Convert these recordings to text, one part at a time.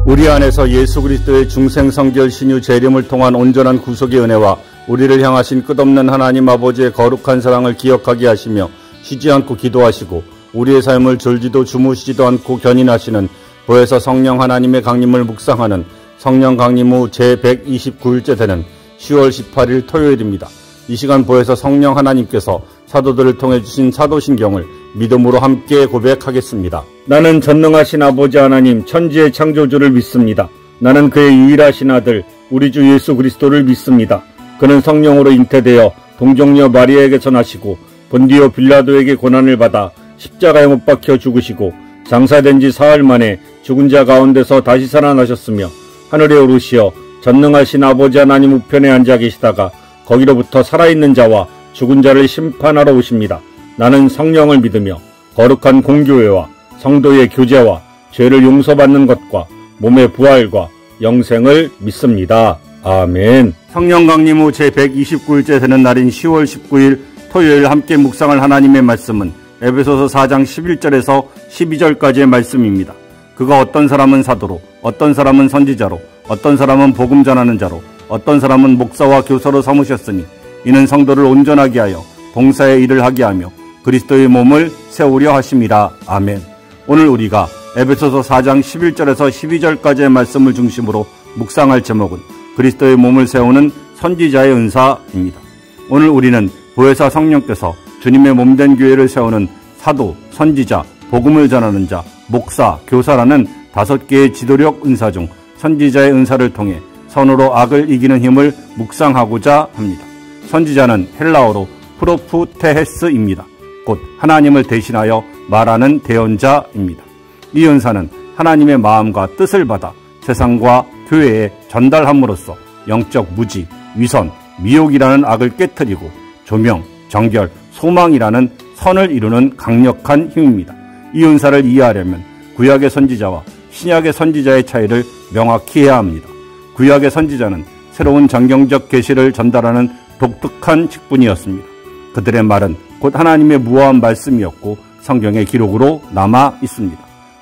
우리 안에서 예수 그리스도의 중생 성결 신유 재림을 통한 온전한 구속의 은혜와 우리를 향하신 끝없는 하나님 아버지의 거룩한 사랑을 기억하게 하시며 쉬지 않고 기도하시고 우리의 삶을 졸지도 주무시지도 않고 견인하시는 보혜사 성령 하나님의 강림을 묵상하는 성령 강림 후 제129일째 되는 10월 18일 토요일입니다. 이 시간 보혜사 성령 하나님께서 사도들을 통해 주신 사도신경을 믿음으로 함께 고백하겠습니다. 나는 전능하신 아버지 하나님 천지의 창조주를 믿습니다. 나는 그의 유일하신 아들 우리 주 예수 그리스도를 믿습니다. 그는 성령으로 잉태되어 동정녀 마리아에게서 나시고 본디오 빌라도에게 고난을 받아 십자가에 못 박혀 죽으시고 장사된 지 사흘 만에 죽은 자 가운데서 다시 살아나셨으며 하늘에 오르시어 전능하신 아버지 하나님 우편에 앉아 계시다가 거기로부터 살아있는 자와 죽은 자를 심판하러 오십니다. 나는 성령을 믿으며 거룩한 공교회와 성도의 교제와 죄를 용서받는 것과 몸의 부활과 영생을 믿습니다. 아멘. 성령 강림 후 제129일째 되는 날인 10월 19일 토요일 함께 묵상할 하나님의 말씀은 에베소서 4장 11절에서 12절까지의 말씀입니다. 그가 어떤 사람은 사도로, 어떤 사람은 선지자로, 어떤 사람은 복음 전하는 자로, 어떤 사람은 목사와 교사로 삼으셨으니 이는 성도를 온전하게 하여 봉사의 일을 하게 하며 그리스도의 몸을 세우려 하심이라. 아멘. 오늘 우리가 에베소서 4장 11절에서 12절까지의 말씀을 중심으로 묵상할 제목은 그리스도의 몸을 세우는 선지자의 은사입니다. 오늘 우리는 보혜사 성령께서 주님의 몸된 교회를 세우는 사도, 선지자, 복음을 전하는 자, 목사, 교사라는 5개의 지도력 은사 중 선지자의 은사를 통해 선으로 악을 이기는 힘을 묵상하고자 합니다. 선지자는 헬라어로 프로프테헤스입니다. 곧 하나님을 대신하여 말하는 대언자입니다. 이 은사는 하나님의 마음과 뜻을 받아 세상과 교회에 전달함으로써 영적 무지, 위선, 미혹이라는 악을 깨트리고 조명, 정결, 소망이라는 선을 이루는 강력한 힘입니다. 이 은사를 이해하려면 구약의 선지자와 신약의 선지자의 차이를 명확히 해야 합니다. 구약의 선지자는 새로운 정경적 계시를 전달하는 독특한 직분이었습니다. 그들의 말은 곧 하나님의 무화한 말씀이었고 성경의 기록으로 남아 있습니다.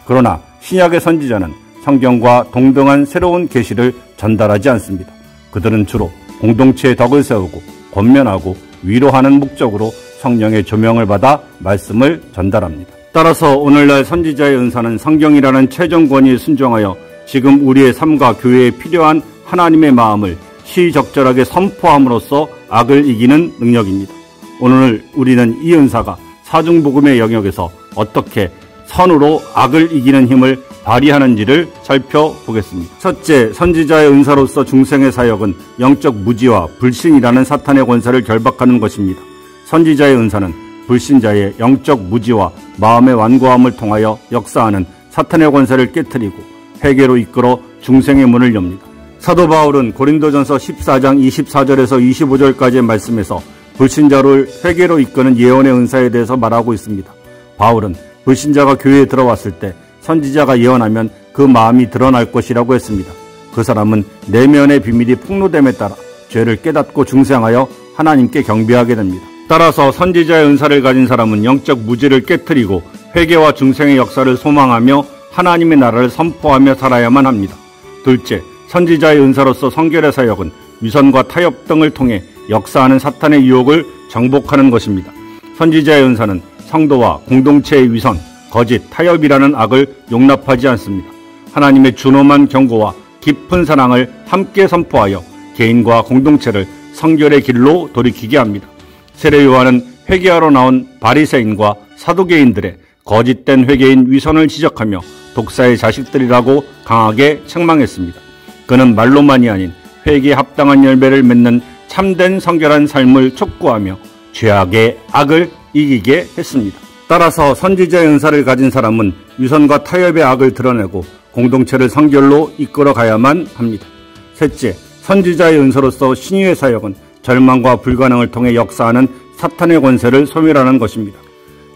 그러나 신약의 선지자는 성경과 동등한 새로운 계시를 전달하지 않습니다. 그들은 주로 공동체의 덕을 세우고 권면하고 위로하는 목적으로 성령의 조명을 받아 말씀을 전달합니다. 따라서 오늘날 선지자의 은사는 성경이라는 최종 권위에 순종하여 지금 우리의 삶과 교회에 필요한 하나님의 마음을 시적절하게 선포함으로써 악을 이기는 능력입니다. 오늘 우리는 이 은사가 사중복음의 영역에서 어떻게 선으로 악을 이기는 힘을 발휘하는지를 살펴보겠습니다. 첫째, 선지자의 은사로서 중생의 사역은 영적 무지와 불신이라는 사탄의 권세를 결박하는 것입니다. 선지자의 은사는 불신자의 영적 무지와 마음의 완고함을 통하여 역사하는 사탄의 권세를 깨트리고 회개로 이끌어 중생의 문을 엽니다. 사도 바울은 고린도전서 14장 24절에서 25절까지의 말씀에서 불신자를 회개로 이끄는 예언의 은사에 대해서 말하고 있습니다. 바울은 불신자가 교회에 들어왔을 때 선지자가 예언하면 그 마음이 드러날 것이라고 했습니다. 그 사람은 내면의 비밀이 폭로됨에 따라 죄를 깨닫고 중생하여 하나님께 경배하게 됩니다. 따라서 선지자의 은사를 가진 사람은 영적 무지를 깨트리고 회개와 중생의 역사를 소망하며 하나님의 나라를 선포하며 살아야만 합니다. 둘째, 선지자의 은사로서 성결의 사역은 위선과 타협 등을 통해 역사하는 사탄의 유혹을 정복하는 것입니다. 선지자의 은사는 성도와 공동체의 위선, 거짓, 타협이라는 악을 용납하지 않습니다. 하나님의 준엄한 경고와 깊은 사랑을 함께 선포하여 개인과 공동체를 성결의 길로 돌이키게 합니다. 세례 요한은 회개하러 나온 바리새인과 사두개인들의 거짓된 회개인 위선을 지적하며 독사의 자식들이라고 강하게 책망했습니다. 그는 말로만이 아닌 회개에 합당한 열매를 맺는 참된 성결한 삶을 촉구하며 죄악의 악을 이기게 했습니다. 따라서 선지자의 은사를 가진 사람은 위선과 타협의 악을 드러내고 공동체를 성결로 이끌어 가야만 합니다. 셋째, 선지자의 은사로서 신유의 사역은 절망과 불가능을 통해 역사하는 사탄의 권세를 소멸하는 것입니다.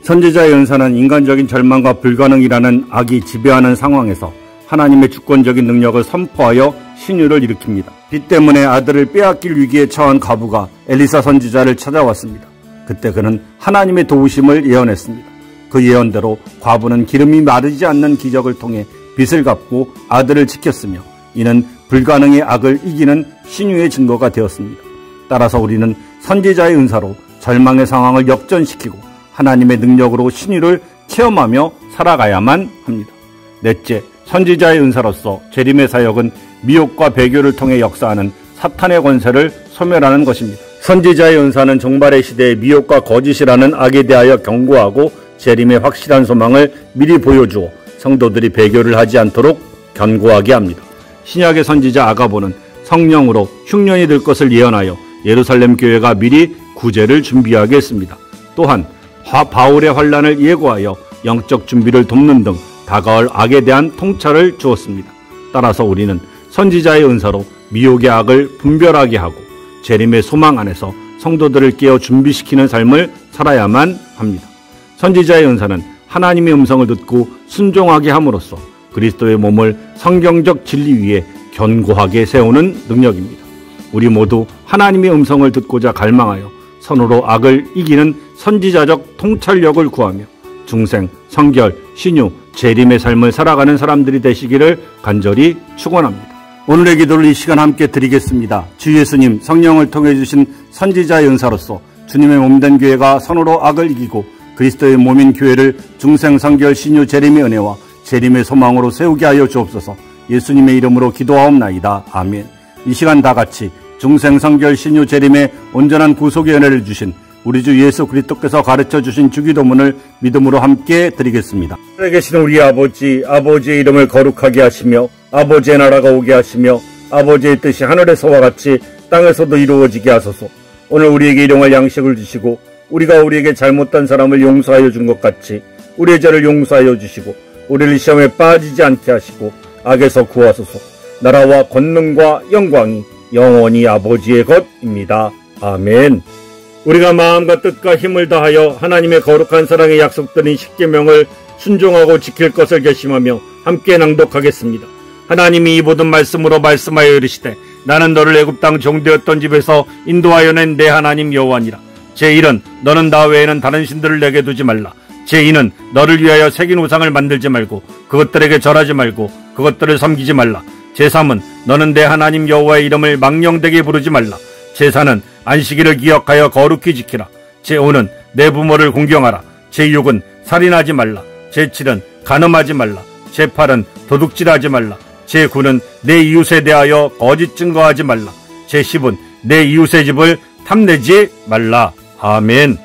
선지자의 은사는 인간적인 절망과 불가능이라는 악이 지배하는 상황에서 하나님의 주권적인 능력을 선포하여 신유를 일으킵니다. 빚 때문에 아들을 빼앗길 위기에 처한 과부가 엘리사 선지자를 찾아왔습니다. 그때 그는 하나님의 도우심을 예언했습니다. 그 예언대로 과부는 기름이 마르지 않는 기적을 통해 빚을 갚고 아들을 지켰으며 이는 불가능의 악을 이기는 신유의 증거가 되었습니다. 따라서 우리는 선지자의 은사로 절망의 상황을 역전시키고 하나님의 능력으로 신유를 체험하며 살아가야만 합니다. 넷째, 선지자의 은사로서 재림의 사역은 미혹과 배교를 통해 역사하는 사탄의 권세를 소멸하는 것입니다. 선지자의 은사는 종말의 시대에 미혹과 거짓이라는 악에 대하여 경고하고 재림의 확실한 소망을 미리 보여주어 성도들이 배교를 하지 않도록 견고하게 합니다. 신약의 선지자 아가보는 성령으로 흉년이 들 것을 예언하여 예루살렘 교회가 미리 구제를 준비하게 했습니다. 또한 바울의 환난을 예고하여 영적 준비를 돕는 등 다가올 악에 대한 통찰을 주었습니다. 따라서 우리는 선지자의 은사로 미혹의 악을 분별하게 하고 재림의 소망 안에서 성도들을 깨어 준비시키는 삶을 살아야만 합니다. 선지자의 은사는 하나님의 음성을 듣고 순종하게 함으로써 그리스도의 몸을 성경적 진리 위에 견고하게 세우는 능력입니다. 우리 모두 하나님의 음성을 듣고자 갈망하여 선으로 악을 이기는 선지자적 통찰력을 구하며 중생, 성결, 신유, 재림의 삶을 살아가는 사람들이 되시기를 간절히 축원합니다. 오늘의 기도를 이 시간 함께 드리겠습니다. 주 예수님 성령을 통해 주신 선지자의 은사로서 주님의 몸된 교회가 선으로 악을 이기고 그리스도의 몸인 교회를 중생, 성결, 신유, 재림의 은혜와 재림의 소망으로 세우게 하여 주옵소서. 예수님의 이름으로 기도하옵나이다. 아멘. 이 시간 다 같이 중생, 성결, 신유, 재림의 온전한 구속의 은혜를 주신 우리 주 예수 그리스도께서 가르쳐 주신 주기도문을 믿음으로 함께 드리겠습니다. 하늘에 계신 우리 아버지, 아버지의 이름을 거룩하게 하시며 아버지의 나라가 오게 하시며 아버지의 뜻이 하늘에서와 같이 땅에서도 이루어지게 하소서. 오늘 우리에게 일용할 양식을 주시고 우리가 우리에게 잘못한 사람을 용서하여 준 것 같이 우리의 죄를 용서하여 주시고 우리를 시험에 빠지지 않게 하시고 악에서 구하소서. 나라와 권능과 영광이 영원히 아버지의 것입니다. 아멘. 우리가 마음과 뜻과 힘을 다하여 하나님의 거룩한 사랑의 약속드린 십계명을 순종하고 지킬 것을 결심하며 함께 낭독하겠습니다. 하나님이 이 모든 말씀으로 말씀하여 이르시되 나는 너를 애굽 땅 종되었던 집에서 인도하여 낸 내 하나님 여호와니라. 제1은 너는 나 외에는 다른 신들을 내게 두지 말라. 제2는 너를 위하여 새긴 우상을 만들지 말고 그것들에게 절하지 말고 그것들을 섬기지 말라. 제3은 너는 내 하나님 여호와의 이름을 망령되게 부르지 말라. 제4는 안식일을 기억하여 거룩히 지키라. 제5는 내 부모를 공경하라. 제6은 살인하지 말라. 제7은 간음하지 말라. 제8은 도둑질하지 말라. 제9는 내 이웃에 대하여 거짓 증거하지 말라. 제10은 내 이웃의 집을 탐내지 말라. 아멘.